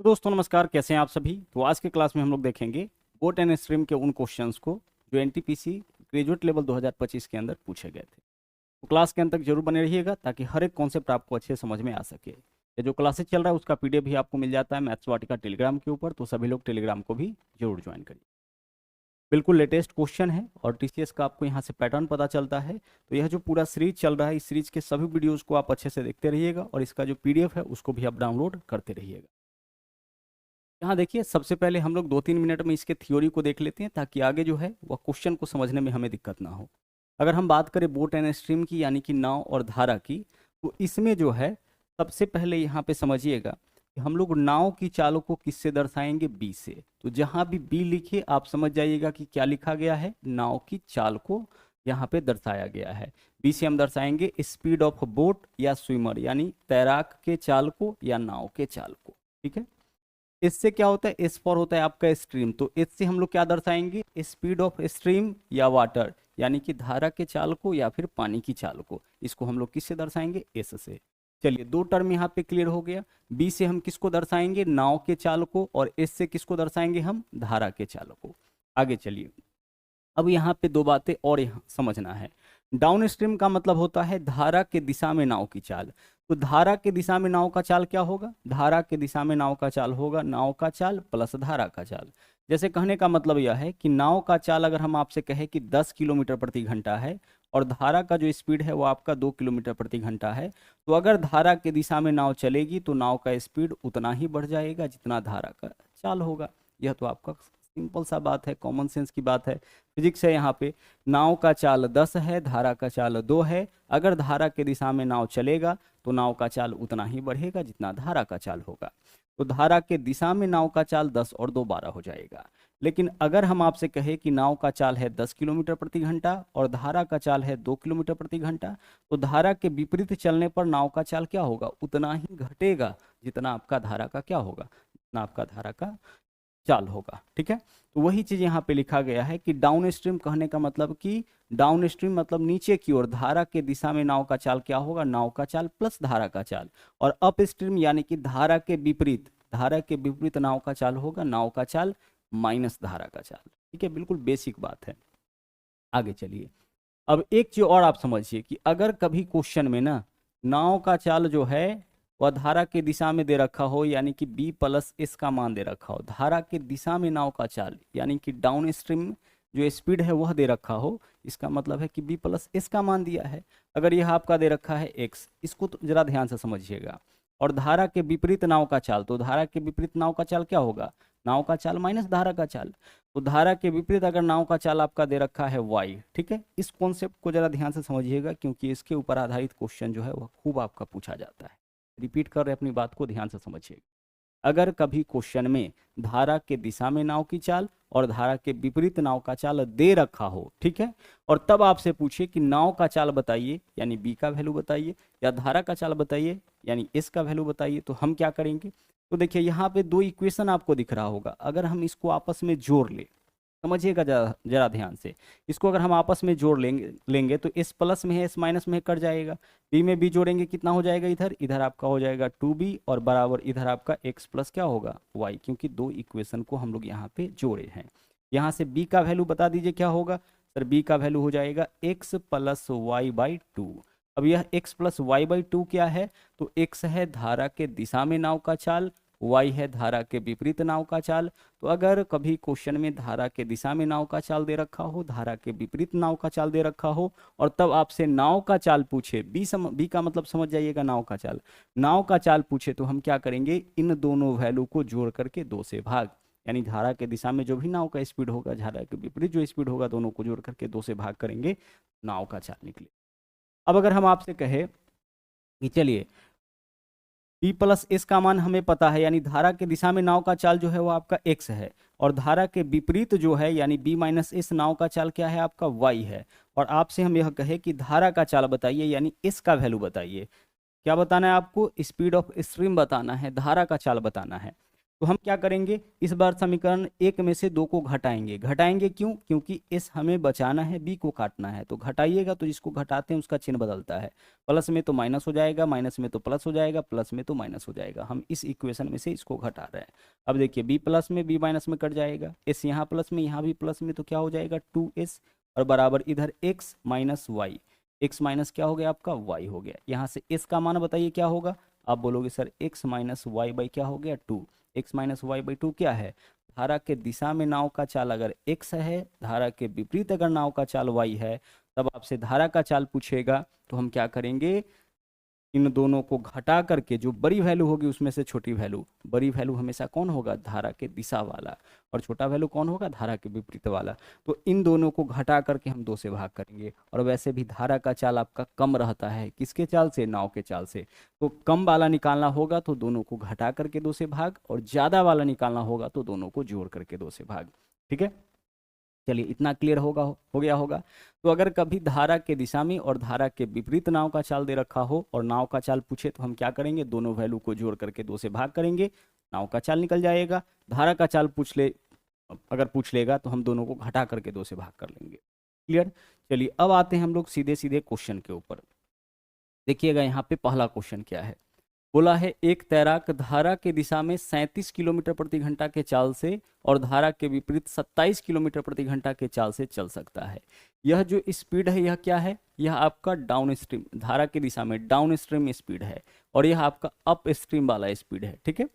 तो दोस्तों नमस्कार, कैसे हैं आप सभी। तो आज के क्लास में हम लोग देखेंगे बोट एंड स्ट्रीम के उन क्वेश्चंस को जो एनटीपीसी ग्रेजुएट लेवल 2025 के अंदर पूछे गए थे। तो क्लास के अंत तक जरूर बने रहिएगा ताकि हर एक कॉन्सेप्ट आपको अच्छे समझ में आ सके। ये जो क्लासेस चल रहा है उसका पीडीएफ भी आपको मिल जाता है मैथ्स वाटिका टेलीग्राम के ऊपर, तो सभी लोग टेलीग्राम को भी जरूर ज्वाइन करिए। बिल्कुल लेटेस्ट क्वेश्चन है और टीसीएस का आपको यहाँ से पैटर्न पता चलता है। तो यह जो पूरा सीरीज चल रहा है, इस सीरीज के सभी वीडियोज़ को आप अच्छे से देखते रहिएगा और इसका जो पीडीएफ है उसको भी आप डाउनलोड करते रहिएगा। यहाँ देखिए, सबसे पहले हम लोग 2-3 मिनट में इसके थ्योरी को देख लेते हैं ताकि आगे जो है वह क्वेश्चन को समझने में हमें दिक्कत ना हो। अगर हम बात करें बोट एंड स्ट्रीम की, यानी कि नाव और धारा की, तो इसमें जो है सबसे पहले यहाँ पे समझिएगा कि हम लोग नाव की चालों को किससे दर्शाएंगे, बी से। तो जहाँ भी बी लिखे आप समझ जाइएगा कि क्या लिखा गया है, नाव की चाल को यहाँ पे दर्शाया गया है। बी से हम दर्शाएंगे स्पीड ऑफ बोट या स्विमर, यानी तैराक के चाल को या नाव के चाल को। ठीक है। इससे क्या होता है, एस फॉर होता है आपका स्ट्रीम, तो एस से हम लोग क्या दर्शाएंगे, स्पीड ऑफ स्ट्रीम या वाटर, यानी कि धारा के चाल को या फिर पानी की चाल को। इसको हम लोग किससे दर्शाएंगे, एस से। चलिए, दो टर्म यहाँ पे क्लियर हो गया। बी से हम किसको दर्शाएंगे, नाव के चाल को, और एस से किसको दर्शाएंगे हम, धारा के चाल को। आगे चलिए, अब यहाँ पे दो बातें और यहाँ समझना है। डाउन स्ट्रीम का मतलब होता है धारा के दिशा में नाव की चाल। तो धारा के दिशा में नाव का चाल क्या होगा, धारा के दिशा में नाव का चाल होगा नाव का चाल प्लस धारा का चाल। जैसे कहने का मतलब यह है कि नाव का चाल अगर हम आपसे कहें कि 10 किलोमीटर प्रति घंटा है और धारा का जो स्पीड है वो आपका 2 किलोमीटर प्रति घंटा है, तो अगर धारा के दिशा में नाव चलेगी तो नाव का स्पीड उतना ही बढ़ जाएगा जितना धारा का चाल होगा। यह तो आपका सिंपल सा बात है, कॉमन सेंस की बात है, फिजिक्स है। यहाँ पे नाव का चाल 10 है, धारा का चाल 2 है। अगर धारा के दिशा में नाव चलेगा तो नाव का चाल उतना ही बढ़ेगा जितना धारा का चाल होगा। तो धारा के दिशा में नाव का चाल 10 और 2 12 हो जाएगा। लेकिन अगर हम आपसे कहें कि नाव का चाल है 10 किलोमीटर प्रति घंटा और धारा का चाल है 2 किलोमीटर प्रति घंटा, तो धारा के विपरीत चलने पर नाव का चाल क्या होगा, उतना ही घटेगा जितना आपका धारा का क्या होगा, जितना आपका धारा का चाल होगा। ठीक है। तो वही चीज यहाँ पे लिखा गया है कि डाउन स्ट्रीम कहने का मतलब कि डाउन स्ट्रीम मतलब नीचे की ओर, धारा के दिशा में नाव का चाल क्या होगा, नाव का चाल प्लस धारा का चाल। और अप स्ट्रीम यानी कि धारा के विपरीत, धारा के विपरीत नाव का चाल होगा नाव का चाल माइनस धारा का चाल। ठीक है, बिल्कुल बेसिक बात है। आगे चलिए, अब एक चीज और आप समझिए कि अगर कभी क्वेश्चन में ना नाव का चाल जो है वह धारा के दिशा में दे रखा हो, यानी कि b प्लस एस का मान दे रखा हो, धारा के दिशा में नाव का चाल यानी कि डाउन स्ट्रीम जो स्पीड है वह दे रखा हो, इसका मतलब है कि b प्लस एस का मान दिया है। अगर यह आपका दे रखा है x, इसको तो जरा ध्यान से समझिएगा। और धारा के विपरीत नाव का चाल, तो धारा के विपरीत नाव का चाल क्या होगा, नाव का चाल माइनस धारा का चाल। तो धारा के विपरीत अगर नाव का चाल आपका दे रखा है y, ठीक है, इस कॉन्सेप्ट को जरा ध्यान से समझिएगा क्योंकि इसके ऊपर आधारित क्वेश्चन जो है वह खूब आपका पूछा जाता है। रिपीट कर रहे अपनी बात को ध्यान से समझिएगा। अगर कभी क्वेश्चन में धारा के दिशा में नाव की चाल और धारा के विपरीत नाव का चाल दे रखा हो, ठीक है, और तब आपसे पूछे कि नाव का चाल बताइए यानी बी का वैल्यू बताइए, या धारा का चाल बताइए यानी एस का वैल्यू बताइए, तो हम क्या करेंगे। तो देखिए, यहाँ पे दो इक्वेशन आपको दिख रहा होगा, अगर हम इसको आपस में जोड़ ले, समझिएगा जरा जरा ध्यान से, इसको अगर हम आपस में जोड़ लेंगे तो एस प्लस में है एस माइनस में कट जाएगा, बी में बी जोड़ेंगे कितना हो जाएगा, इधर इधर आपका हो जाएगा 2b और बराबर इधर आपका x प्लस क्या होगा y, क्योंकि दो इक्वेशन को हम लोग यहाँ पे जोड़े हैं। यहाँ से b का वैल्यू बता दीजिए क्या होगा सर, b का वैल्यू हो जाएगा x plus y by two. अब यह x plus y by two क्या है, तो x है धारा के दिशा में नाव का चाल, y है धारा के विपरीत नाव का चाल। तो अगर कभी क्वेश्चन में धारा के दिशा में नाव का चाल दे रखा हो, धारा के विपरीत नाव का चाल दे रखा हो, और तब आपसे नाव का चाल पूछे, बी का मतलब समझ जाइएगा नाव का चाल, नाव का चाल पूछे, तो हम क्या करेंगे, इन दोनों वैल्यू को जोड़ करके 2 से भाग, यानी धारा के दिशा में जो भी नाव का स्पीड होगा, धारा के विपरीत जो स्पीड होगा, दोनों को जोड़ करके 2 से भाग करेंगे, नाव का चाल निकले। अब अगर हम आपसे कहे कि चलिए b प्लस एस का मान हमें पता है, यानी धारा के दिशा में नाव का चाल जो है वो आपका x है, और धारा के विपरीत जो है यानी b माइनस एस नाव का चाल क्या है आपका y है, और आपसे हम यह कहे कि धारा का चाल बताइए यानी s का वैल्यू बताइए। क्या बताना है आपको, स्पीड ऑफ स्ट्रीम बताना है, धारा का चाल बताना है। तो हम क्या करेंगे, इस बार समीकरण एक में से दो को घटाएंगे। घटाएंगे क्यों? क्योंकि एस हमें बचाना है, बी को काटना है। तो घटाइएगा तो जिसको घटाते हैं उसका चिन्ह बदलता है, प्लस में तो माइनस हो जाएगा, माइनस में तो प्लस हो जाएगा, प्लस में तो माइनस हो जाएगा। हम इस इक्वेशन में से इसको घटा रहे हैं। अब देखिए बी प्लस में बी माइनस में कट जाएगा, एस यहाँ प्लस में यहाँ भी प्लस में, तो क्या हो जाएगा 2s और बराबर इधर x minus y. X minus क्या हो गया आपका y हो गया। यहाँ से s का मान बताइए क्या होगा। आप बोलोगे sir x minus y by क्या हो गया 2। एक्स माइनस वाई बाई 2 क्या है, धारा के दिशा में नाव का चाल अगर x है, धारा के विपरीत अगर नाव का चाल y है, तब आपसे धारा का चाल पूछेगा तो हम क्या करेंगे, इन दोनों को घटा करके जो बड़ी वैल्यू होगी उसमें से छोटी वैल्यू, बड़ी वैल्यू हमेशा कौन होगा, धारा के दिशा वाला, और छोटा वैल्यू कौन होगा, धारा के विपरीत वाला। तो इन दोनों को घटा करके हम 2 से भाग करेंगे। और वैसे भी धारा का चाल आपका कम रहता है, किसके चाल से, नाव के चाल से। तो कम वाला निकालना होगा तो दोनों को घटा करके 2 से भाग, और ज़्यादा वाला निकालना होगा तो दोनों को जोड़ करके 2 से भाग। ठीक है, चलिए इतना क्लियर हो गया होगा। तो अगर कभी धारा के दिशा में और धारा के विपरीत नाव का चाल दे रखा हो और नाव का चाल पूछे तो हम क्या करेंगे, दोनों वैल्यू को जोड़ करके 2 से भाग करेंगे, नाव का चाल निकल जाएगा। धारा का चाल अगर पूछ लेगा तो हम दोनों को घटा करके 2 से भाग कर लेंगे। क्लियर। चलिए अब आते हैं हम लोग सीधे सीधे क्वेश्चन के ऊपर। देखिएगा यहाँ पे पहला क्वेश्चन क्या है, बोला है एक तैराक धारा के दिशा में 37 किलोमीटर प्रति घंटा के चाल से और धारा के विपरीत 27 किलोमीटर प्रति घंटा के चाल से चल सकता है। यह जो स्पीड है यह क्या है, यह आपका डाउन स्ट्रीम, धारा की दिशा में डाउन स्ट्रीम स्पीड है, और यह आपका अप स्ट्रीम वाला स्पीड है। ठीक है,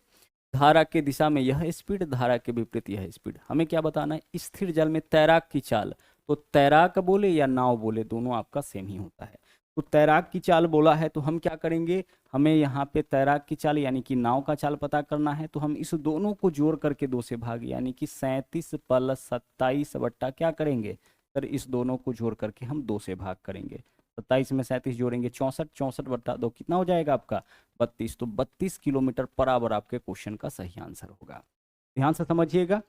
धारा के दिशा में यह स्पीड, धारा के विपरीत यह स्पीड। हमें क्या बताना है, स्थिर जल में तैराक की चाल, तो तैराक बोले या नाव बोले दोनों आपका सेम ही होता है। तो तैराक की चाल बोला है तो हम क्या करेंगे, हमें यहाँ पे तैराक की चाल यानी कि नाव का चाल पता करना है। तो हम इस दोनों को जोड़ करके 2 से भाग, यानी कि 37 प्लस 27 बट्टा क्या करेंगे सर, इस दोनों को जोड़ करके हम 2 से भाग करेंगे। 27 में 37 जोड़ेंगे 64, 64 बट्टा 2 कितना हो जाएगा आपका 32। तो 32 किलोमीटर पर आवर आपके क्वेश्चन का सही आंसर होगा। ध्यान से समझिएगा,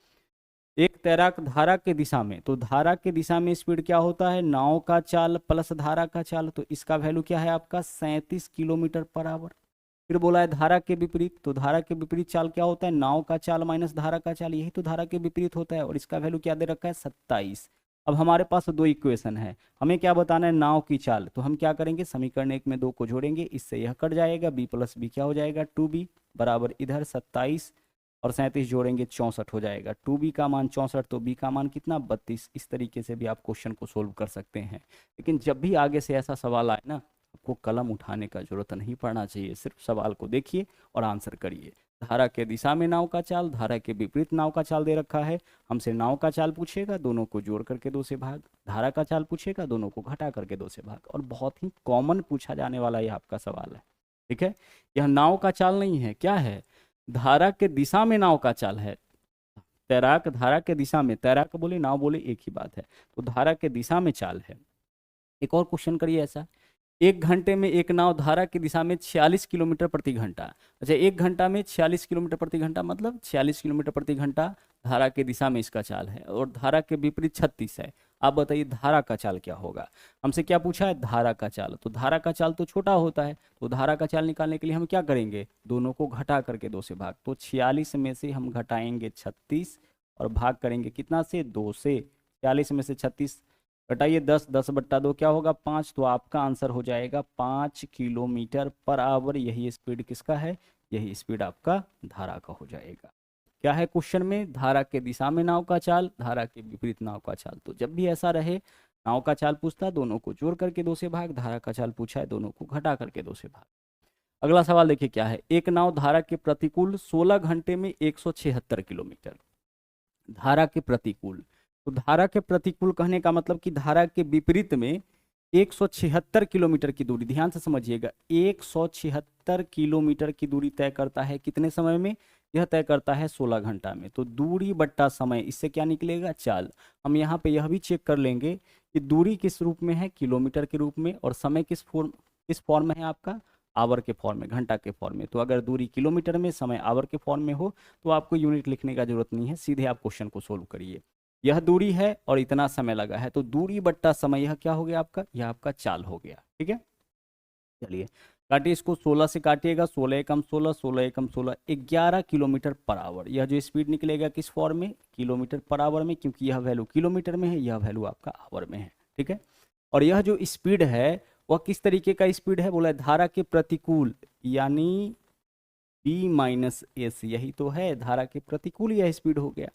एक तैराक धारा के दिशा में, तो धारा के दिशा में स्पीड क्या होता है, नाव का चाल प्लस धारा का चाल, तो इसका वैल्यू क्या है आपका 37 किलोमीटर पर आवर। फिर बोला है धारा के विपरीत, तो धारा के विपरीत चाल क्या होता है, नाव का चाल माइनस धारा का चाल, यही तो धारा के विपरीत होता है, और इसका वैल्यू क्या दे रखा है 27। अब हमारे पास 2 इक्वेशन है, हमें क्या बताना है, नाव की चाल। तो हम क्या करेंगे, समीकरण 1 में 2 को जोड़ेंगे, इससे यह कट जाएगा, बी प्लस बी क्या हो जाएगा 2b बराबर इधर 27 और 37 जोड़ेंगे 64 हो जाएगा। 2b का मान 64 तो b का मान कितना 32। इस तरीके से भी आप क्वेश्चन को सोल्व कर सकते हैं। लेकिन जब भी आगे से ऐसा सवाल आए ना, आपको कलम उठाने का जरूरत नहीं पड़ना चाहिए, सिर्फ सवाल को देखिए और आंसर करिए। धारा के दिशा में नाव का चाल, धारा के विपरीत नाव का चाल दे रखा है, हमसे नाव का चाल पूछेगा, दोनों को जोड़ करके 2 से भाग, धारा का चाल पूछेगा, दोनों को घटा करके 2 से भाग। और बहुत ही कॉमन पूछा जाने वाला यह आपका सवाल है। ठीक है, यह नाव का चाल नहीं है, क्या है, धारा के दिशा में नाव का चाल है। तैराक धारा के दिशा में, तैराक बोले नाव बोले एक ही बात है, तो धारा के दिशा में चाल है। एक और क्वेश्चन करिए ऐसा, 1 घंटे में एक नाव धारा की दिशा में 46 किलोमीटर प्रति घंटा। अच्छा, 1 घंटा में 46 किलोमीटर प्रति घंटा मतलब 46 किलोमीटर प्रति घंटा धारा के दिशा में इसका चाल है, और धारा के विपरीत 36 है। आप बताइए धारा का चाल क्या होगा। हमसे क्या पूछा है, धारा का चाल। तो धारा का चाल तो छोटा होता है, तो धारा का चाल निकालने के लिए हम क्या करेंगे, दोनों को घटा करके 2 से भाग। तो 46 में से हम घटाएंगे 36 और भाग करेंगे कितना से 2 से। 46 में से 36 घटाइए 10, 10 बट्टा 2 क्या होगा 5। तो आपका आंसर हो जाएगा 5 किलोमीटर पर आवर। यही स्पीड किसका है, यही स्पीड आपका धारा का हो जाएगा। क्या है क्वेश्चन में, धारा के दिशा में नाव का चाल, धारा के विपरीत नाव का चाल। तो जब भी ऐसा रहे, नाव का चाल पूछता दोनों को जोड़ करके 2 से भाग, धारा का चाल पूछा है दोनों को घटा करके 2 से भाग। अगला सवाल देखिए क्या है, एक नाव धारा के प्रतिकूल 16 घंटे में 176 किलोमीटर, धारा के प्रतिकूल। तो धारा के प्रतिकूल कहने का मतलब कि धारा के विपरीत में 176 किलोमीटर की दूरी, ध्यान से समझिएगा, 176 किलोमीटर की दूरी तय करता है कितने समय में, यह तय करता है 16 घंटा में। तो दूरी बट्टा समय, इससे क्या निकलेगा चाल। हम यहाँ पे यह भी चेक कर लेंगे कि दूरी किस रूप में है, किलोमीटर के रूप में, और समय किस फॉर्म में है आपका, आवर के फॉर्म में, घंटा के फॉर्म में। तो अगर दूरी किलोमीटर में, समय आवर के फॉर्म में हो तो आपको यूनिट लिखने का जरूरत नहीं है, सीधे आप क्वेश्चन को सोल्व करिए। यह दूरी है और इतना समय लगा है, तो दूरी बट्टा समय, यह क्या हो गया आपका, यह आपका चाल हो गया। ठीक है, चलिए काटिए इसको, 16 से काटिएगा, 16 एकम 16, 16 एकम 16, 11 किलोमीटर पर आवर। यह जो स्पीड निकलेगा किस फॉर्म में, किलोमीटर पर आवर में, क्योंकि यह वैल्यू किलोमीटर में है, यह वैल्यू आपका आवर में है। ठीक है, और यह जो स्पीड है वह किस तरीके का स्पीड है, बोला है धारा के प्रतिकूल, यानी बी माइनस एस, यही तो है धारा के प्रतिकूल यह स्पीड हो गया।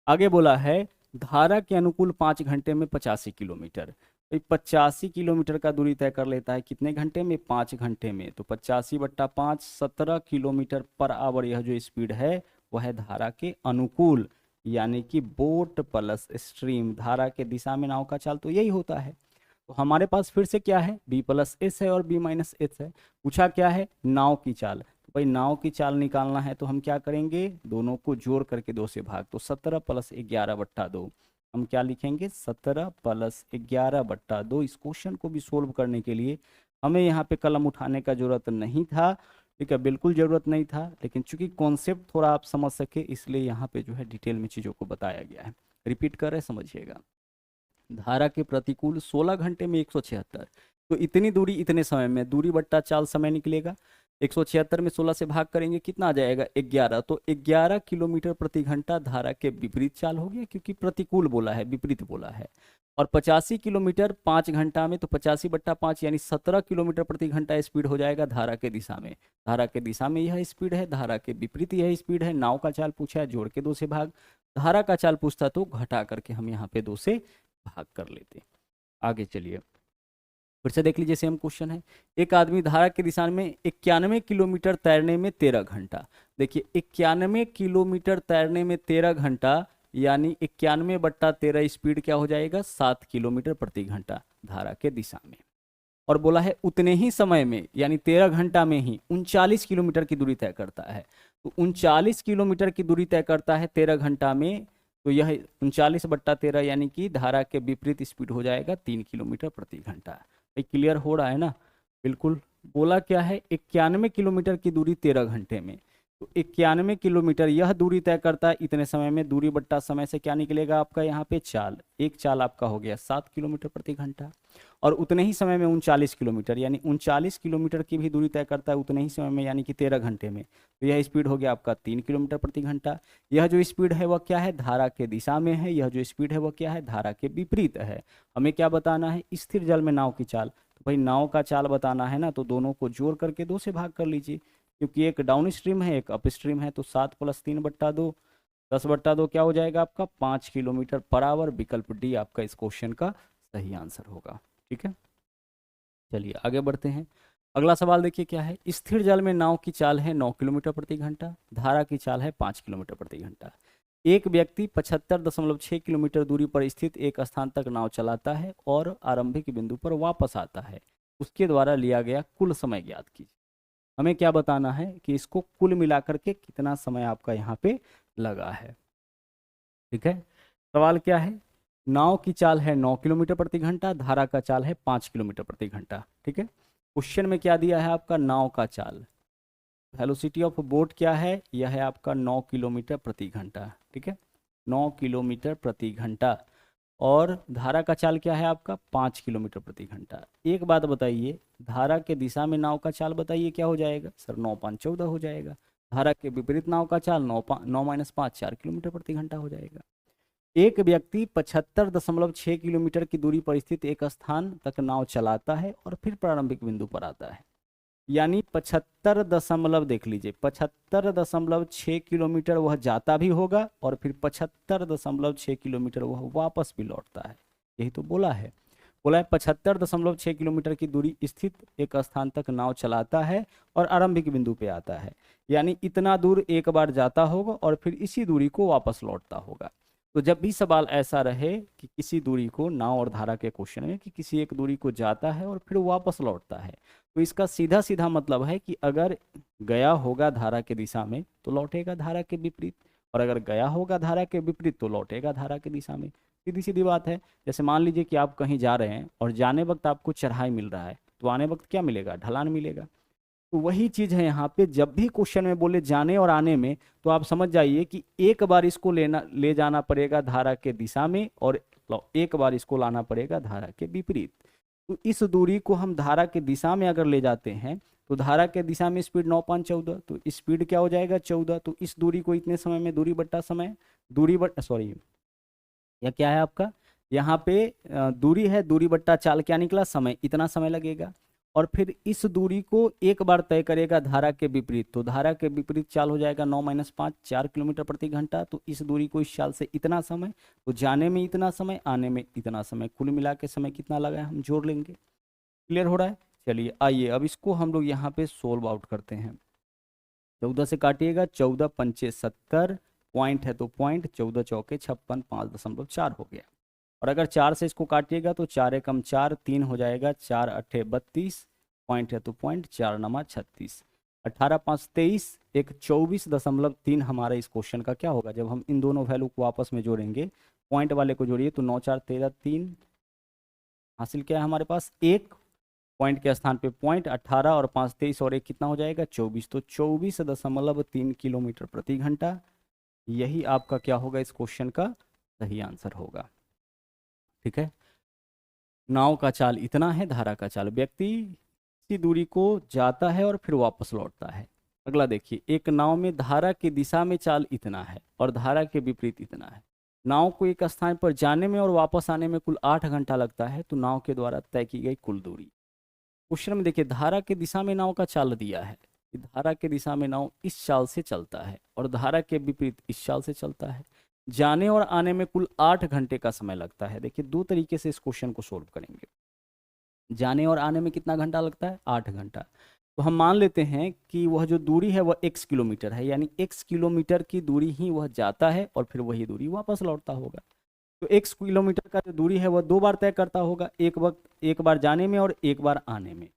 आगे बोला है धारा के अनुकूल 5 घंटे में 85 किलोमीटर। 85 किलोमीटर का दूरी तय कर लेता है कितने घंटे में, 5 घंटे में। तो 85/5 17 किलोमीटर पर आवर यह जो स्पीड है वह है धारा के अनुकूल, यानी कि बोट प्लस स्ट्रीम, धारा के दिशा में नाव का चाल तो यही होता है। तो हमारे पास फिर से क्या है, बी प्लस एस है और बी माइनस एस है। पूछा क्या है, नाव की चाल। तो भाई नाव की चाल निकालना है तो हम क्या करेंगे, दोनों को जोड़ करके 2 से भाग, तो 17 + 11/2 हम क्या लिखेंगे, 17 + 11/2। इस क्वेश्चन को भी सोल्व करने के लिए हमें यहाँ पे कलम उठाने का जरूरत नहीं था, ठीक है, बिल्कुल ज़रूरत नहीं था, लेकिन चूंकि कॉन्सेप्ट थोड़ा आप समझ सके इसलिए यहाँ पे जो है डिटेल में चीज़ों को बताया गया है। रिपीट कर रहे, समझिएगा। धारा के प्रतिकूल 16 घंटे में 176, तो इतनी दूरी इतने समय में, दूरी बट्टा चाल समय निकलेगा। 176 में 16 से भाग करेंगे कितना आ जाएगा, 11, तो 11 किलोमीटर प्रति घंटा धारा के विपरीत चाल हो गया, क्योंकि प्रतिकूल बोला है, विपरीत बोला है। और 85 किलोमीटर 5 घंटा में, तो 85/5 यानी 17 किलोमीटर प्रति घंटा स्पीड हो जाएगा धारा के दिशा में। धारा के दिशा में यह स्पीड है, धारा के विपरीत यह स्पीड है। नाव का चाल पूछा है, जोड़ के 2 से भाग। धारा का चाल पूछता तो घटा करके हम यहाँ पे 2 से भाग कर लेते। आगे चलिए, फिर से देख लीजिए, सेम क्वेश्चन है। एक आदमी धारा की दिशा में 91 किलोमीटर तैरने में 13 घंटा। देखिए 91 किलोमीटर तैरने में 13 घंटा, यानी 91/13 स्पीड क्या हो जाएगा, 7 किलोमीटर प्रति घंटा धारा के दिशा में। और बोला है उतने ही समय में, यानी 13 घंटा में ही 39 किलोमीटर की दूरी तय करता है। तो 39 किलोमीटर की दूरी तय करता है 13 घंटा में, तो यह 39/13 यानी कि धारा के विपरीत स्पीड हो जाएगा 3 किलोमीटर प्रति घंटा। क्लियर हो रहा है ना, बिल्कुल। बोला क्या है, 91 किलोमीटर की दूरी 13 घंटे में, तो 91 किलोमीटर यह दूरी तय करता है इतने समय में, दूरी बट्टा समय से क्या निकलेगा आपका यहाँ पे चाल, एक चाल आपका हो गया 7 किलोमीटर प्रति घंटा। और उतने ही समय में 39 किलोमीटर, यानी 39 किलोमीटर की भी दूरी तय करता है उतने ही समय में, यानी कि 13 घंटे में, तो यह स्पीड हो गया आपका 3 किलोमीटर प्रति घंटा। यह जो स्पीड है वह क्या है, धारा के दिशा में है। यह जो स्पीड है वह क्या है, धारा के विपरीत है। हमें क्या बताना है, स्थिर जल में नाव की चाल। तो भाई नाव का चाल बताना है ना, तो दोनों को जोड़ करके 2 से भाग कर लीजिए, क्योंकि एक डाउन स्ट्रीम है एक अप स्ट्रीम है। तो 7 + 3/2 10/2 क्या हो जाएगा आपका, 5 किलोमीटर पर आवर। विकल्प डी आपका इस क्वेश्चन का सही आंसर होगा। ठीक है, चलिए आगे बढ़ते हैं। अगला सवाल देखिए क्या है, स्थिर जल में नाव की चाल है 9 किलोमीटर प्रति घंटा, धारा की चाल है 5 किलोमीटर प्रति घंटा। एक व्यक्ति 75.6 किलोमीटर दूरी पर स्थित एक स्थान तक नाव चलाता है और आरंभिक बिंदु पर वापस आता है। उसके द्वारा लिया गया कुल समय ज्ञात कीजिए। हमें क्या बताना है कि इसको कुल मिलाकर के कितना समय आपका यहाँ पे लगा है। ठीक है, सवाल क्या है, नाव की चाल है 9 किलोमीटर प्रति घंटा, धारा का चाल है 5 किलोमीटर प्रति घंटा। ठीक है, क्वेश्चन में क्या दिया है आपका, नाव का चाल, वेलोसिटी ऑफ बोट क्या है, यह है आपका 9 किलोमीटर प्रति घंटा। ठीक है, 9 किलोमीटर प्रति घंटा। और धारा का चाल क्या है आपका, 5 किलोमीटर प्रति घंटा। एक बात बताइए, धारा के दिशा में नाव का चाल बताइए क्या हो जाएगा, सर 9×5 = 14 हो जाएगा। धारा के विपरीत नाव का चाल 9 - 5 4 किलोमीटर प्रति घंटा हो जाएगा। एक व्यक्ति 75.6 किलोमीटर की दूरी पर स्थित एक स्थान तक नाव चलाता है और फिर प्रारंभिक बिंदु पर आता है, यानी 75 देख लीजिए 75.6 किलोमीटर वह जाता भी होगा और फिर 75.6 किलोमीटर वह वापस भी लौटता है। यही तो बोला है, बोला है 75.6 किलोमीटर की दूरी स्थित एक स्थान तक नाव चलाता है और आरंभिक बिंदु पे आता है, यानी इतना दूर एक बार जाता होगा और फिर इसी दूरी को वापस लौटता होगा। तो जब भी सवाल ऐसा रहे कि किसी दूरी को, नाव और धारा के क्वेश्चन में, कि किसी एक दूरी को जाता है और फिर वापस लौटता है, तो इसका सीधा सीधा मतलब है कि अगर गया होगा धारा के दिशा में तो लौटेगा धारा के विपरीत, और अगर गया होगा धारा के विपरीत तो लौटेगा धारा की दिशा में। सीधी सीधी बात है। जैसे मान लीजिए कि आप कहीं जा रहे हैं और जाने वक्त आपको चढ़ाई मिल रहा है, तो आने वक्त क्या मिलेगा, ढलान मिलेगा। तो वही चीज है यहाँ पे, जब भी क्वेश्चन में बोले जाने और आने में, तो आप समझ जाइए कि एक बार इसको ले जाना पड़ेगा धारा के दिशा में और एक बार इसको लाना पड़ेगा धारा के विपरीत। तो इस दूरी को हम धारा के दिशा में अगर ले जाते हैं तो धारा के दिशा में स्पीड 9/14, तो स्पीड क्या हो जाएगा 14। तो इस दूरी को इतने समय में, दूरी बट्टा समय, दूरी बट्टा सॉरी यह क्या है आपका, यहाँ पे दूरी है, दूरी बट्टा चाल क्या निकला समय, इतना समय लगेगा। और फिर इस दूरी को एक बार तय करेगा धारा के विपरीत, तो धारा के विपरीत चाल हो जाएगा 9 - 5 4 किलोमीटर प्रति घंटा। तो इस दूरी को इस चाल से इतना समय, तो जाने में इतना समय, आने में इतना समय, कुल मिला के समय कितना लगा है हम जोड़ लेंगे। क्लियर हो रहा है। चलिए आइए अब इसको हम लोग यहाँ पे सोल्व आउट करते हैं। 14 से काटिएगा, 14 पंचे 70, पॉइंट है तो पॉइंट, 14 चौके 56, 5.4 हो गया। और अगर 4 से इसको काटिएगा तो 4 एकम 4, 3 हो जाएगा, 4 अट्ठे 32, पॉइंट है तो पॉइंट, 4 नमा 36, 18 5 23, एक 24.3 हमारा इस क्वेश्चन का क्या होगा जब हम इन दोनों वैल्यू को आपस में जोड़ेंगे। पॉइंट वाले को जोड़िए तो 9 4 13 3 हासिल क्या है हमारे पास, एक पॉइंट के स्थान पे पॉइंट, 18 और 5 23 और एक कितना हो जाएगा 24, तो 24.3 किलोमीटर प्रति घंटा। यही आपका क्या होगा इस क्वेश्चन का सही आंसर होगा। ठीक है, नाव का चाल इतना है, धारा का चाल, व्यक्ति इसी दूरी को जाता है और फिर वापस लौटता है। अगला देखिए, एक नाव में धारा की दिशा में चाल इतना है और धारा के विपरीत इतना है। नाव को एक स्थान पर जाने में और वापस आने में कुल 8 घंटा लगता है, तो नाव के द्वारा तय की गई कुल दूरी। क्वेश्चन में देखिए, धारा की दिशा में नाव का चाल दिया है कि धारा की दिशा में नाव इस चाल से चलता है और धारा के विपरीत इस चाल से चलता है। जाने और आने में कुल 8 घंटे का समय लगता है। देखिए दो तरीके से इस क्वेश्चन को सोल्व करेंगे। जाने और आने में कितना घंटा लगता है, 8 घंटा। तो हम मान लेते हैं कि वह जो दूरी है वह x किलोमीटर है, यानी x किलोमीटर की दूरी ही वह जाता है और फिर वही दूरी वापस लौटता होगा। तो x किलोमीटर का जो दूरी है वह 2 बार तय करता होगा, एक बार जाने में और एक बार आने में।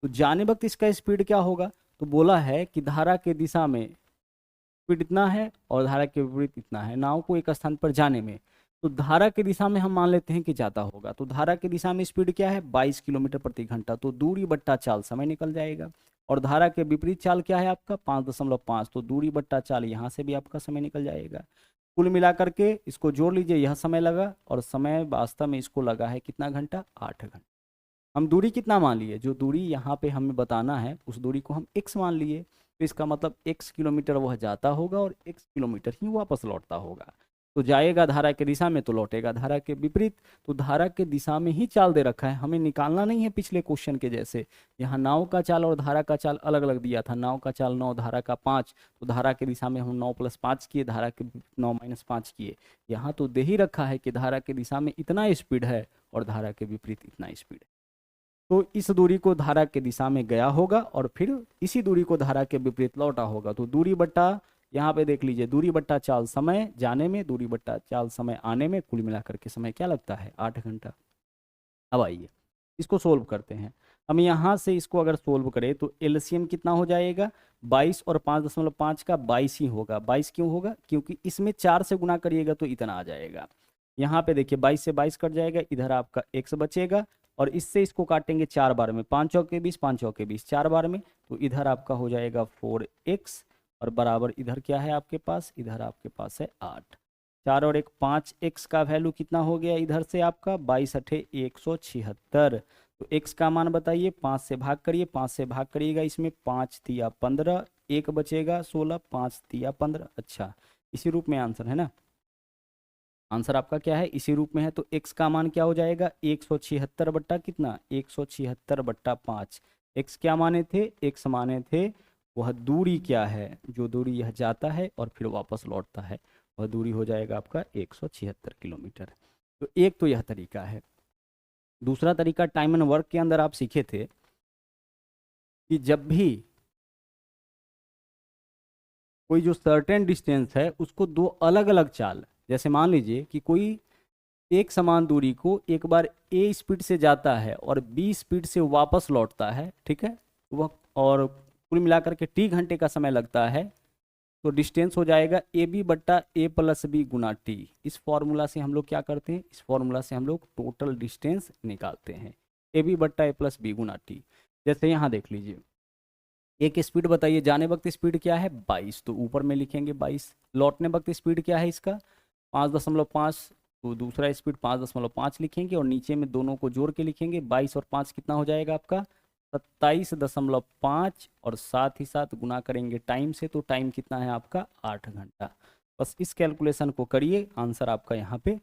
तो जाने वक्त इसका स्पीड क्या होगा, तो बोला है कि धारा के दिशा में स्पीड इतना है और धारा के विपरीत इतना है, नाव को एक स्थान पर जाने में। तो धारा की दिशा में हम मान लेते हैं कि जाता होगा, तो धारा की दिशा में स्पीड क्या है 22 किलोमीटर प्रति घंटा, तो दूरी बट्टा चाल समय निकल जाएगा। और धारा के विपरीत चाल क्या है आपका 5.5, तो दूरी बट्टा चाल यहाँ से भी आपका समय निकल जाएगा। कुल मिलाकर के इसको जोड़ लीजिए, यह समय लगा और समय वास्तव में इसको लगा है कितना घंटा, 8 घंटा। हम दूरी कितना मान लिए, जो दूरी यहाँ पे हमें बताना है उस दूरी को हम x मान लिए, तो इसका मतलब x किलोमीटर वह जाता होगा और x किलोमीटर ही वापस लौटता होगा। तो जाएगा धारा के दिशा में तो लौटेगा धारा के विपरीत। तो धारा के दिशा में ही चाल दे रखा है, हमें निकालना नहीं है पिछले क्वेश्चन के जैसे। यहाँ नाव का चाल और धारा का चाल अलग अलग दिया था, नाव का चाल 9, धारा का 5, तो धारा के दिशा में हम 9 + 5 किए, धारा के 9 - 5 किए। यहाँ तो दे ही रखा है कि धारा के दिशा में इतना स्पीड है और धारा के विपरीत इतना स्पीड है। तो इस दूरी को धारा के दिशा में गया होगा और फिर इसी दूरी को धारा के विपरीत लौटा होगा। तो दूरी बट्टा, यहाँ पे देख लीजिए, दूरी बट्टा चाल समय जाने में, दूरी बट्टा चाल समय आने में, कुल मिलाकर के समय क्या लगता है 8 घंटा। अब आइए इसको सोल्व करते हैं। हम यहाँ से इसको अगर सोल्व करें तो एलसीएम कितना हो जाएगा, 22 और 5.5 का 22 ही होगा। 22 क्यों होगा, क्योंकि इसमें 4 से गुना करिएगा तो इतना आ जाएगा। यहाँ पे देखिए 22 से 22 कट जाएगा, इधर आपका x बचेगा और इससे इसको काटेंगे 4 बार में, 5 चौके 20, 5 चौके 20, 4 बार में, तो इधर आपका हो जाएगा 4x और बराबर इधर क्या है आपके पास, इधर आपके पास है 8। 4 और 1 5x का वैल्यू कितना हो गया इधर से आपका 22 अठे 176। तो x का मान बताइए, 5 से भाग करिए, 5 से भाग करिएगा इसमें, 5 तिया 15, 1 बचेगा 16, 5 तिया 15। अच्छा इसी रूप में आंसर है ना, आंसर आपका क्या है इसी रूप में है। तो x का मान क्या हो जाएगा 176 बट्टा कितना, 176 बट्टा 5। x क्या माने थे, x माने थे वह दूरी क्या है, जो दूरी यह जाता है और फिर वापस लौटता है, वह दूरी हो जाएगा आपका 176 किलोमीटर। तो एक तो यह तरीका है। दूसरा तरीका टाइम एंड वर्क के अंदर आप सीखे थे कि जब भी कोई जो सर्टेन डिस्टेंस है उसको दो अलग अलग चाल, जैसे मान लीजिए कि कोई एक समान दूरी को एक बार a स्पीड से जाता है और b स्पीड से वापस लौटता है, ठीक है, वह और कुल मिलाकर के t घंटे का समय लगता है, तो डिस्टेंस हो जाएगा AB बट्टा A + B गुना t। इस फॉर्मूला से हम लोग क्या करते हैं, इस फॉर्मूला से हम लोग टोटल डिस्टेंस निकालते हैं, AB बट्टा A + B गुना t। जैसे यहाँ देख लीजिए, एक स्पीड बताइए, जाने वक्त स्पीड क्या है 22, तो ऊपर में लिखेंगे 22। लौटने वक्त स्पीड क्या है इसका 5.5, तो दूसरा स्पीड 5.5 लिखेंगे और नीचे में दोनों को जोड़ के लिखेंगे, 22 और 5 कितना हो जाएगा आपका 27.5 और साथ ही साथ गुना करेंगे टाइम से, तो टाइम कितना है आपका 8 घंटा। बस इस कैलकुलेशन को करिए, आंसर आपका यहाँ पे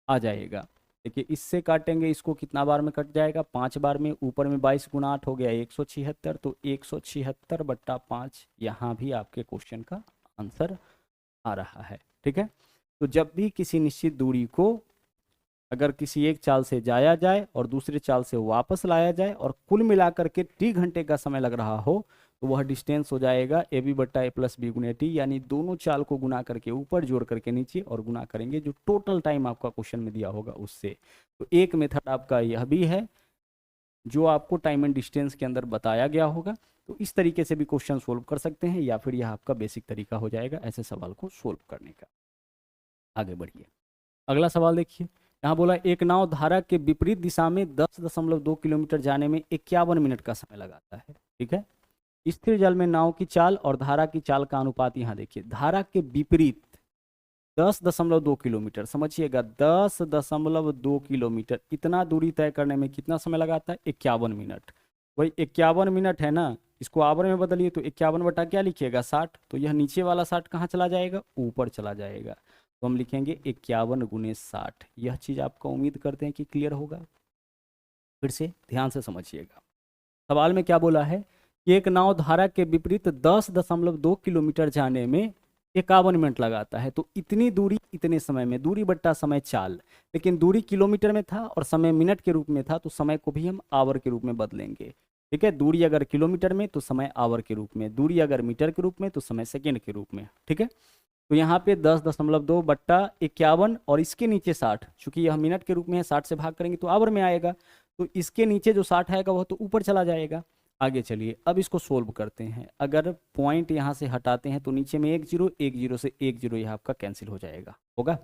आ जाएगा। देखिए इससे काटेंगे इसको, कितना बार में कट जाएगा, 5 बार में। ऊपर में 22 गुना 8 हो गया 176, तो 176/5 यहाँ भी आपके क्वेश्चन का आंसर आ रहा है। ठीक है, तो जब भी किसी निश्चित दूरी को अगर किसी एक चाल से जाया जाए और दूसरे चाल से वापस लाया जाए और कुल मिलाकर के t घंटे का समय लग रहा हो, तो वह डिस्टेंस हो जाएगा AB/A+B गुने t, यानी दोनों चाल को गुना करके ऊपर जोड़ करके नीचे और गुना करेंगे जो टोटल टाइम आपका क्वेश्चन में दिया होगा उससे। तो एक मेथड आपका यह भी है जो आपको टाइम एंड डिस्टेंस के अंदर बताया गया होगा। तो इस तरीके से भी क्वेश्चन सोल्व कर सकते हैं, या फिर यह आपका बेसिक तरीका हो जाएगा ऐसे सवाल को सोल्व करने का। आगे बढ़िए, अगला सवाल देखिए। यहाँ बोला एक नाव धारा के विपरीत दिशा में 10.2 किलोमीटर जाने में 51 मिनट का समय लगाता है। ठीक है, स्थिर जल में नाव की चाल और धारा की चाल का अनुपात यहाँ देखिए, धारा के विपरीत 10.2 किलोमीटर, समझिएगा 10.2 किलोमीटर, इतना दूरी तय करने में कितना समय लगाता है 51 मिनट। वही 51 मिनट है ना, इसको आवर में बदलिए तो 51 बटा क्या लिखिएगा 60, तो यह नीचे वाला 60 कहाँ चला जाएगा, ऊपर चला जाएगा। तो हम लिखेंगे 51 गुने 60। यह चीज़ आपका उम्मीद करते हैं कि क्लियर होगा। फिर से ध्यान से समझिएगा, सवाल में क्या बोला है कि एक नाव धारा के विपरीत 10.2 किलोमीटर जाने में 51 मिनट लगाता है। तो इतनी दूरी इतने समय में, दूरी बट्टा समय चाल, लेकिन दूरी किलोमीटर में था और समय मिनट के रूप में था, तो समय को भी हम आवर के रूप में बदलेंगे। ठीक है, दूरी अगर किलोमीटर में तो समय आवर के रूप में, दूरी अगर मीटर के रूप में तो समय सेकेंड के रूप में। ठीक है, तो यहाँ पे 10.2 बट्टा 51 और इसके नीचे 60, चूंकि यह मिनट के रूप में है 60 से भाग करेंगे तो आवर में आएगा, तो इसके नीचे जो 60 आएगा वह तो ऊपर चला जाएगा। आगे चलिए अब इसको सोल्व करते हैं। अगर पॉइंट यहाँ से हटाते हैं तो नीचे में 1 0, 1 0 से 1 0 यह आपका कैंसिल हो जाएगा, होगा।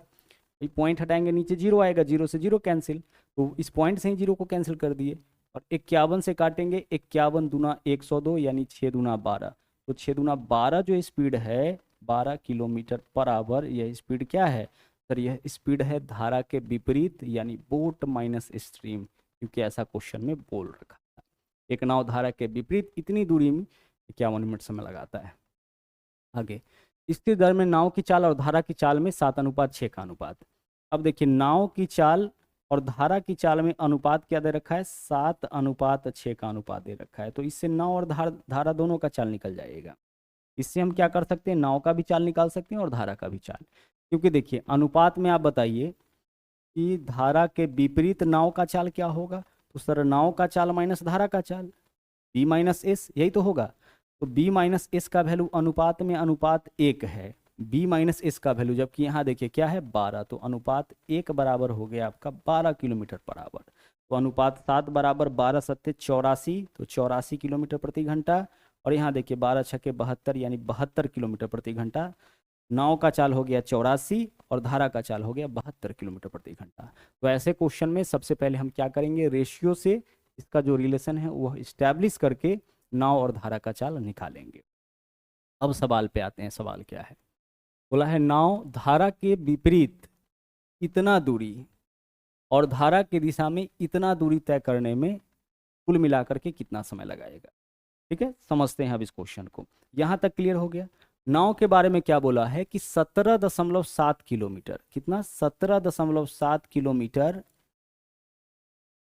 पॉइंट हटाएंगे नीचे 0 आएगा, 0 से 0 कैंसिल, तो इस पॉइंट से ही 0 को कैंसिल कर दिए। और 51 से काटेंगे, 51 दूना 102 यानी 6 दूना 12, तो 6 दूना 12 जो स्पीड है 12 किलोमीटर पर आवर, यह स्पीड क्या है सर, यह स्पीड है धारा के विपरीत यानी बोट माइनस स्ट्रीम, क्योंकि ऐसा क्वेश्चन में बोल रखा है। एक नाव धारा के विपरीत इतनी दूरी में 51 मिनट समय लगाता है। आगे, स्थिर दर में नाव की चाल और धारा की चाल में 7:6 का अनुपात। अब देखिए नाव की चाल और धारा की चाल में अनुपात क्या दे रखा है, 7:6 का अनुपात दे रखा है। तो इससे नाव और धारा दोनों का चाल निकल जाएगा। इससे हम क्या कर सकते हैं, नाव का भी चाल निकाल सकते हैं और धारा का भी चाल, क्योंकि देखिए अनुपात में आप बताइए कि धारा के विपरीत नाव का चाल क्या होगा, तो सर नाव का चाल माइनस धारा का चाल, b माइनस एस, यही तो होगा। तो b माइनस एस का वैल्यू अनुपात में अनुपात 1 है, b माइनस एस का वैल्यू, जबकि यहाँ देखिए क्या है 12, तो अनुपात 1 बराबर हो गया आपका 12 किलोमीटर पर आवर। तो अनुपात 7 बराबर 12 सत्ते 84, तो 84 किलोमीटर प्रति घंटा। और यहाँ देखिए 12 छक्के 72 यानी 72 किलोमीटर प्रति घंटा। नाव का चाल हो गया 84 और धारा का चाल हो गया 72 किलोमीटर प्रति घंटा। तो ऐसे क्वेश्चन में सबसे पहले हम क्या करेंगे, रेशियो से इसका जो रिलेशन है वह इस्टेब्लिश करके नाव और धारा का चाल निकालेंगे। अब सवाल पे आते हैं, सवाल क्या है, बोला है नाव धारा के विपरीत इतना दूरी और धारा की दिशा में इतना दूरी तय करने में कुल मिलाकर के कितना समय लगाएगा। ठीक है, समझते हैं अब इस क्वेश्चन को। यहां तक क्लियर हो गया। नाव के बारे में क्या बोला है कि 17.7 किलोमीटर, कितना 17.7 किलोमीटर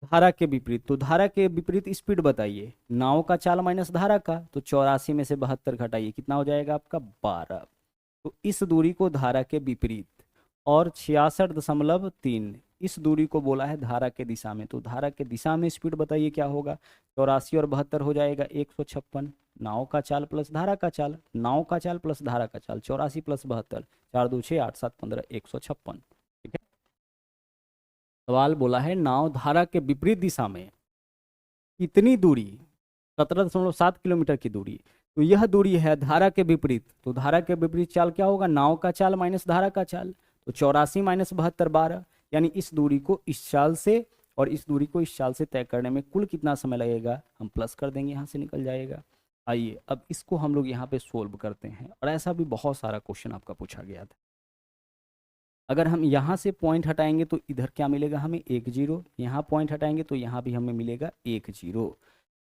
धारा के विपरीत। तो धारा के विपरीत स्पीड बताइए, नाव का चाल माइनस धारा का, तो 84 में से 72 घटाइए, कितना हो जाएगा आपका 12। तो इस दूरी को धारा के विपरीत, और 66.3 इस दूरी को बोला है धारा के दिशा में। तो धारा के दिशा में स्पीड बताइए क्या होगा, 84 और 72 हो जाएगा 156। नाव का चाल प्लस धारा का चाल, नाव का चाल प्लस धारा का चाल, 84 प्लस 72, 4 2 6 8 7 15, 156। ठीक है, सवाल बोला है नाव धारा के विपरीत दिशा में इतनी दूरी 17.7 किलोमीटर की दूरी, तो यह दूरी है धारा के विपरीत। तो धारा के विपरीत चाल क्या होगा, नाव का चाल माइनस धारा का चाल, तो 84 माइनस 72 12, यानी इस दूरी को इस चाल से और इस दूरी को इस चाल से तय करने में कुल कितना समय लगेगा, हम प्लस कर देंगे, यहाँ से निकल जाएगा। आइए अब इसको हम लोग यहाँ पे सोल्व करते हैं, और ऐसा भी बहुत सारा क्वेश्चन आपका पूछा गया था। अगर हम यहाँ से पॉइंट हटाएंगे तो इधर क्या मिलेगा हमें 1 0, यहाँ पॉइंट हटाएंगे तो यहाँ भी हमें मिलेगा 1 0।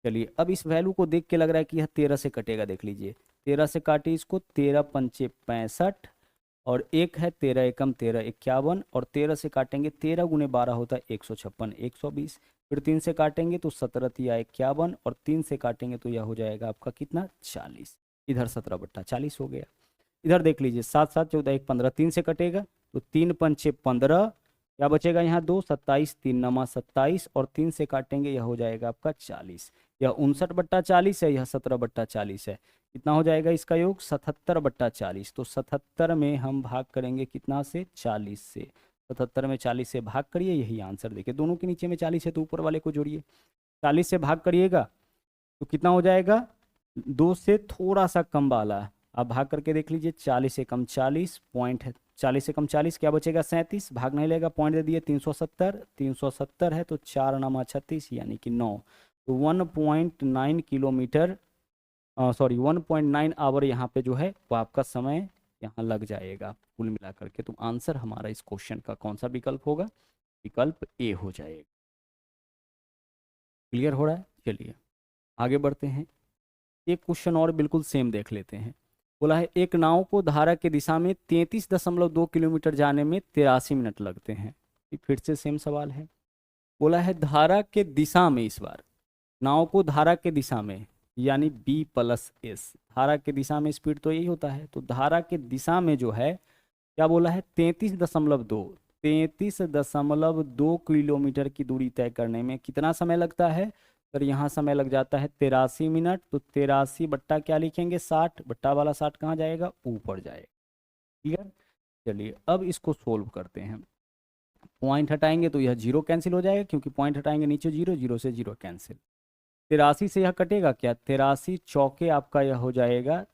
चलिए अब इस वैल्यू को देख के लग रहा है कि यह 13 से कटेगा, देख लीजिए 13 से काटिए इसको, 13 पंचे 65 और एक है 13 एकम 13 51 और 13 से काटेंगे 13 गुने 12 होता है 156 120, फिर 3 से काटेंगे तो 17 या 51 और 3 से काटेंगे तो यह हो जाएगा आपका कितना 40, इधर 17/40 हो गया। इधर देख लीजिए 7 7 14 1 15, 3 से कटेगा तो 3 पंचे 15, क्या बचेगा यहाँ 2 27 3 नमा 27 और 3 से काटेंगे यह हो जाएगा आपका 40, यह 59/40 है, यह 17/40 है, कितना हो जाएगा इसका योग 77/40। तो 77 में हम भाग करेंगे कितना से 40 से, 77 में 40 से भाग करिए, यही आंसर देखिए दोनों के नीचे में 40 है तो ऊपर वाले को जोड़िए, 40 से भाग करिएगा तो कितना हो जाएगा 2 से थोड़ा सा कम वाला, आप भाग करके देख लीजिए 40 से कम 40 पॉइंट है, 40 से कम 40 क्या बचेगा 37, भाग नहीं लेगा पॉइंट दे दिए 370, 370 है तो 4 नमा 36 यानी कि 9, तो 1.9 किलोमीटर सॉरी 1.9 आवर यहाँ पे जो है वो आपका समय यहाँ लग जाएगा कुल मिला करके। तो आंसर हमारा इस क्वेश्चन का कौन सा विकल्प होगा, विकल्प ए हो जाएगा। क्लियर हो रहा है, चलिए आगे बढ़ते हैं, एक क्वेश्चन और बिल्कुल सेम देख लेते हैं। बोला है एक नाव को धारा की दिशा में 33.2 किलोमीटर जाने में 83 मिनट लगते हैं। फिर से सेम सवाल है, बोला है धारा के दिशा में, इस बार नाव को धारा के दिशा में यानी B+S, धारा के दिशा में स्पीड तो यही होता है, तो धारा के दिशा में जो है क्या बोला है 33.2 किलोमीटर की दूरी तय करने में कितना समय लगता है, तो यहाँ समय लग जाता है 83 मिनट, तो 83 बट्टा क्या लिखेंगे 60, बट्टा वाला 60 कहाँ जाएगा ऊपर जाएगा। क्लियर, चलिए अब इसको सोल्व करते हैं, पॉइंट हटाएंगे तो यह 0 कैंसिल हो जाएगा, क्योंकि पॉइंट हटाएंगे नीचे 0, 0 से 0 कैंसिल, 83 से यह कटेगा क्या 83 चौके आपका यह हो जाएगा,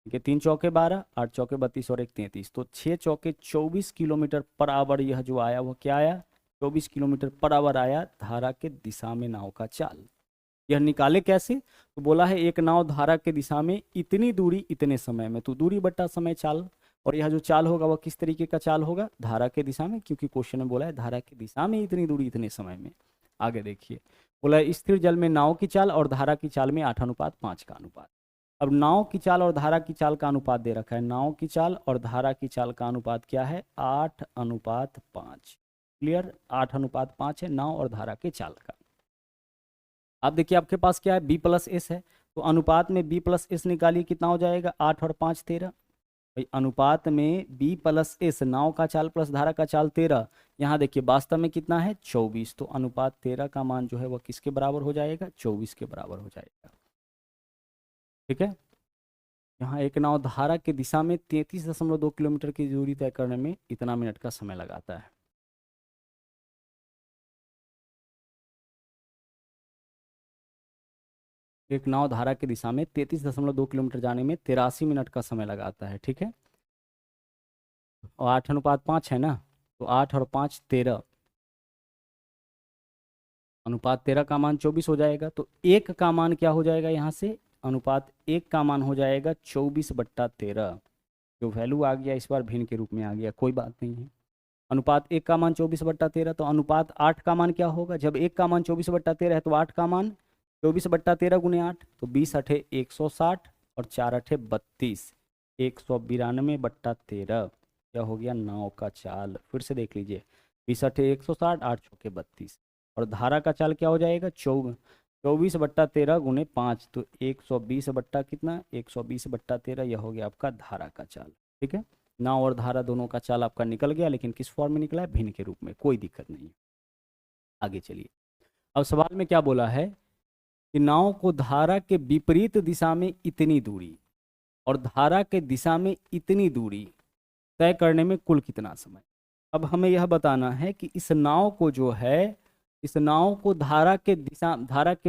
ठीक है 3 चौके 12, 8 चौके 32 और 1 33, तो 6 चौके 24 किलोमीटर पर आवर यह जो आया वह क्या आया 24 किलोमीटर पर आवर आया धारा के दिशा में नाव का चाल। यह निकाले कैसे, तो बोला है एक नाव धारा के दिशा में इतनी दूरी इतने समय में, तो दूरी बट्टा समय चाल, और यह जो चाल होगा वह किस तरीके का चाल होगा धारा के दिशा में, क्योंकि क्वेश्चन में बोला है धारा की दिशा में इतनी दूरी इतने समय में। आगे देखिए, बोला है स्थिर जल में नाव की चाल और धारा की चाल में 8:5 का अनुपात। अब नाव की चाल और धारा की चाल का अनुपात दे रखा है, नाव की चाल और धारा की चाल का अनुपात क्या है 8:5। क्लियर, 8:5 है नाव और धारा के चाल का। अब देखिए आपके पास क्या है B+S है, तो अनुपात में B+S निकालिए, कितना हो जाएगा 8 और 5 13, भाई अनुपात में B+S नाव का चाल प्लस धारा का चाल 13, यहाँ देखिए वास्तव में कितना है 24, तो अनुपात 13 का मान जो है वह किसके बराबर हो जाएगा 24 के बराबर हो जाएगा। ठीक है, यहाँ एक नाव धारा की दिशा में 33.2 किलोमीटर की दूरी तय करने में इतना मिनट का समय लगाता है। एक नाव धारा की दिशा में 33.2 किलोमीटर जाने में 83 मिनट का समय लगाता है। ठीक है, और 8:5 है ना, तो 8 और 5 13, अनुपात 13 का मान 24 हो जाएगा, तो एक का मान क्या हो जाएगा यहाँ से अनुपात 1 का मान हो जाएगा 24/13, जो वैल्यू आ गया इस बार भिन्न के रूप में आ गया, कोई बात नहीं है। अनुपात 1 का मान 24/13, तो अनुपात 8 का मान क्या होगा, जब 1 का मान 24/13 है तो 8 का मान 24/13 गुने 8, तो 20 8 160 और 4 8 32, 192/13, क्या हो गया नाव का चाल। फिर से देख लीजिए 20 8 160, 8 चौके 32, और धारा का चाल क्या हो जाएगा 24/13 गुने 5, तो 120 बट्टा कितना 120/13, यह हो गया आपका धारा का चाल। ठीक है, नाव और धारा दोनों का चाल आपका निकल गया, लेकिन किस फॉर्म में निकला है भिन्न के रूप में, कोई दिक्कत नहीं। आगे चलिए, अब सवाल में क्या बोला है कि नाव को धारा के विपरीत दिशा में इतनी दूरी और धारा के दिशा में इतनी दूरी तय करने में कुल कितना समय। अब हमें यह बताना है कि इस नाव को जो है, इस नाव को धारा के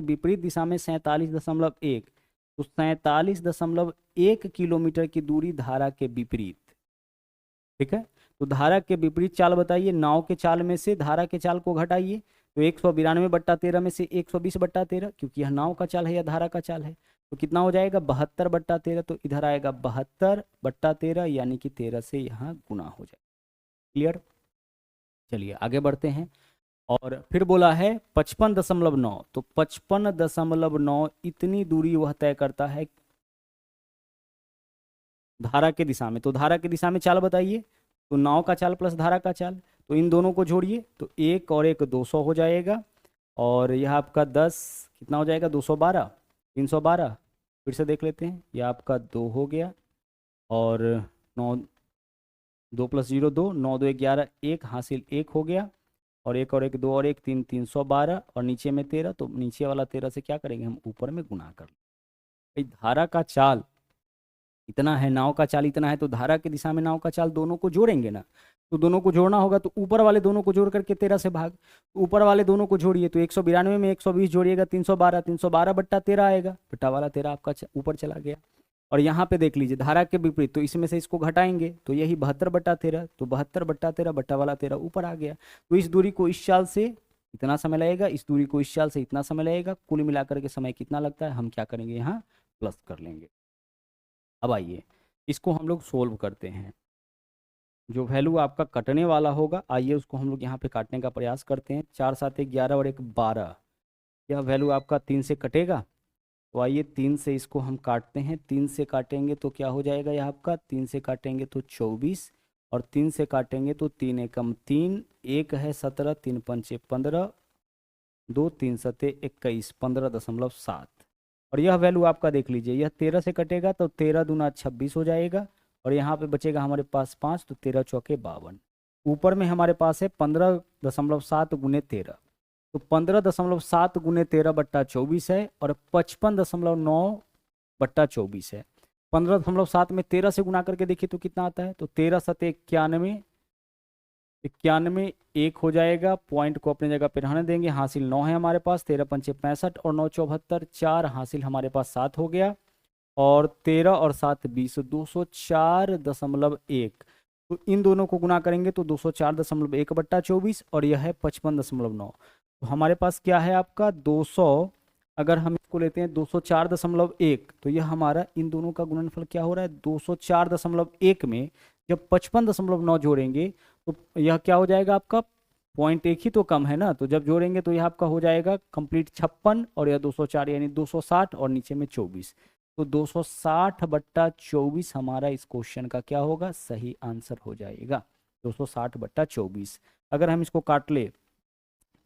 विपरीत दिशा में 47.1, तो 47.1 किलोमीटर की दूरी धारा के विपरीत। ठीक है, तो धारा के विपरीत चाल बताइए, नाव के चाल में से धारा के चाल को घटाइए, तो 192/13 में से 120/13, क्योंकि यह नाव का चाल है या धारा का चाल है, तो कितना हो जाएगा 72/13, तो इधर आएगा 72/13, यानी कि 13 से यहाँ गुना हो जाएगा। क्लियर, चलिए आगे बढ़ते हैं। और फिर बोला है 55.9, तो 55.9 इतनी दूरी वह तय करता है धारा के दिशा में। तो धारा की दिशा में चाल बताइए, तो नाव का चाल प्लस धारा का चाल, तो इन दोनों को जोड़िए तो एक और एक 200 हो जाएगा, और यह आपका 10 कितना हो जाएगा, 212, 312। फिर से देख लेते हैं, यह आपका 2 हो गया, और 9, 2 + 0 2, 9 2 11, 1 हासिल 1 हो गया, और एक और एक 2 और 1 3, 312, और नीचे में 13, तो नीचे वाला 13 से क्या करेंगे हम, ऊपर में गुना कर लेंगे। भाई धारा का चाल इतना है, नाव का चाल इतना है, तो धारा की दिशा में नाव का चाल दोनों को जोड़ेंगे ना, तो दोनों को जोड़ना होगा, तो ऊपर वाले दोनों को जोड़ करके 13 से भाग, तो ऊपर वाले दोनों को जोड़िए, तो 192 में 120 जोड़िएगा, 312, 312 बट्टा 13 आएगा, बट्टा वाला 13 आपका ऊपर चला गया। और यहाँ पे देख लीजिए धारा के विपरीत, तो इसमें से इसको घटाएंगे तो यही 72/13, तो 72/13 बट्टा वाला 13 ऊपर आ गया। तो इस दूरी को इस चाल से इतना समय लगेगा, इस दूरी को इस चाल से इतना समय लगेगा, कुल मिलाकर के समय कितना लगता है, हम क्या करेंगे यहाँ प्लस कर लेंगे। अब आइए इसको हम लोग सोल्व करते हैं। जो वैल्यू आपका कटने वाला होगा, आइए उसको हम लोग यहाँ पे काटने का प्रयास करते हैं। 4 7 11 और 1 12, यह वैल्यू आपका 3 से कटेगा, तो आइए 3 से इसको हम काटते हैं। 3 से काटेंगे तो क्या हो जाएगा, यह आपका 3 से काटेंगे तो 24, और 3 से काटेंगे तो 3 एकम 3, 1 है 17, 3 पंचे 15, 2 3 सते 21, 15.7। और यह वैल्यू आपका देख लीजिए, यह 13 से कटेगा तो 13 दूना 26 हो जाएगा, और यहाँ पे बचेगा हमारे पास 5, तो 13 चौके 52। ऊपर में हमारे पास है 15.7 गुने 13, तो 15.7 गुने 13 बट्टा 24 है, और 55.9 बट्टा 24 है। 15.7 में 13 से गुना करके देखिए तो कितना आता है, तो 13 सते 91, 91 1 हो जाएगा, पॉइंट को अपनी जगह पे रहने देंगे। हासिल 9 है हमारे पास, 13 पंचे 65, और 9 74, 4 हासिल हमारे पास 7 हो गया, और 13 और 7 20, 204.1। तो इन दोनों को गुना करेंगे तो 204.1 बट्टा 24, और यह है 55.9। तो हमारे पास क्या है आपका 200, अगर हम इसको लेते हैं 204.1, तो यह हमारा इन दोनों का गुणनफल क्या हो रहा है, 204.1 में जब 55.9 जोड़ेंगे तो यह क्या हो जाएगा आपका, पॉइंट एक ही तो कम है ना, तो जब जोड़ेंगे तो यह आपका हो जाएगा कंप्लीट 56, और यह 204 यानी 260, और नीचे में 24, तो 260/24 हमारा इस क्वेश्चन का क्या होगा, सही आंसर हो जाएगा 260/24। अगर हम इसको काट ले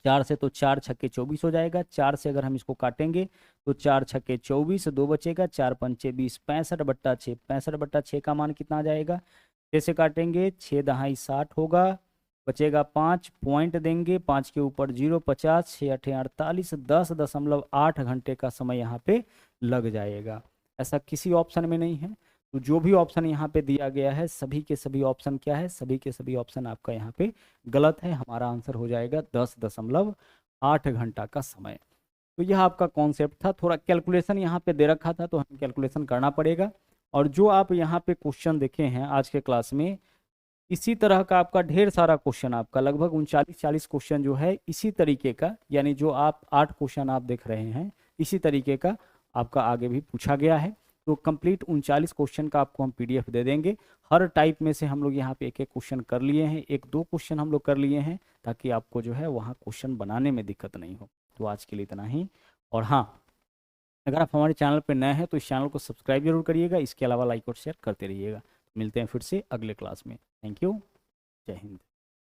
4 से, तो 4 छक्के 24 हो जाएगा। 4 से अगर हम इसको काटेंगे तो 4 छक्के 24, 2 बचेगा, 4 पंचे 20, 65/6, 65/6 का मान कितना आ जाएगा, 6 से काटेंगे 6 दहाई 60 होगा, बचेगा 5, पॉइंट देंगे 5 के ऊपर 0, 50, 6 8 48, 10.8 घंटे का समय यहाँ पे लग जाएगा। ऐसा किसी ऑप्शन में नहीं है, तो जो भी ऑप्शन यहाँ पे दिया गया है सभी के सभी ऑप्शन क्या है, सभी के सभी ऑप्शन आपका यहाँ पे गलत है। हमारा आंसर हो जाएगा 10.8 घंटा का समय। तो यह आपका कॉन्सेप्ट था, थोड़ा कैलकुलेशन यहाँ पे दे रखा था तो हमें कैलकुलेशन करना पड़ेगा। और जो आप यहाँ पे क्वेश्चन देखे हैं आज के क्लास में, इसी तरह का आपका ढेर सारा क्वेश्चन, आपका लगभग 39-40 क्वेश्चन जो है इसी तरीके का, यानी जो आप 8 क्वेश्चन आप देख रहे हैं इसी तरीके का आपका आगे भी पूछा गया है। तो कंप्लीट 39 क्वेश्चन का आपको हम पीडीएफ दे देंगे। हर टाइप में से हम लोग यहाँ पे एक एक क्वेश्चन कर लिए हैं, 1-2 क्वेश्चन हम लोग कर लिए हैं, ताकि आपको जो है वहाँ क्वेश्चन बनाने में दिक्कत नहीं हो। तो आज के लिए इतना ही। और हाँ, अगर आप हमारे चैनल पर नए हैं तो इस चैनल को सब्सक्राइब जरूर करिएगा, इसके अलावा लाइक और शेयर करते रहिएगा। मिलते हैं फिर से अगले क्लास में। थैंक यू, जय हिंद।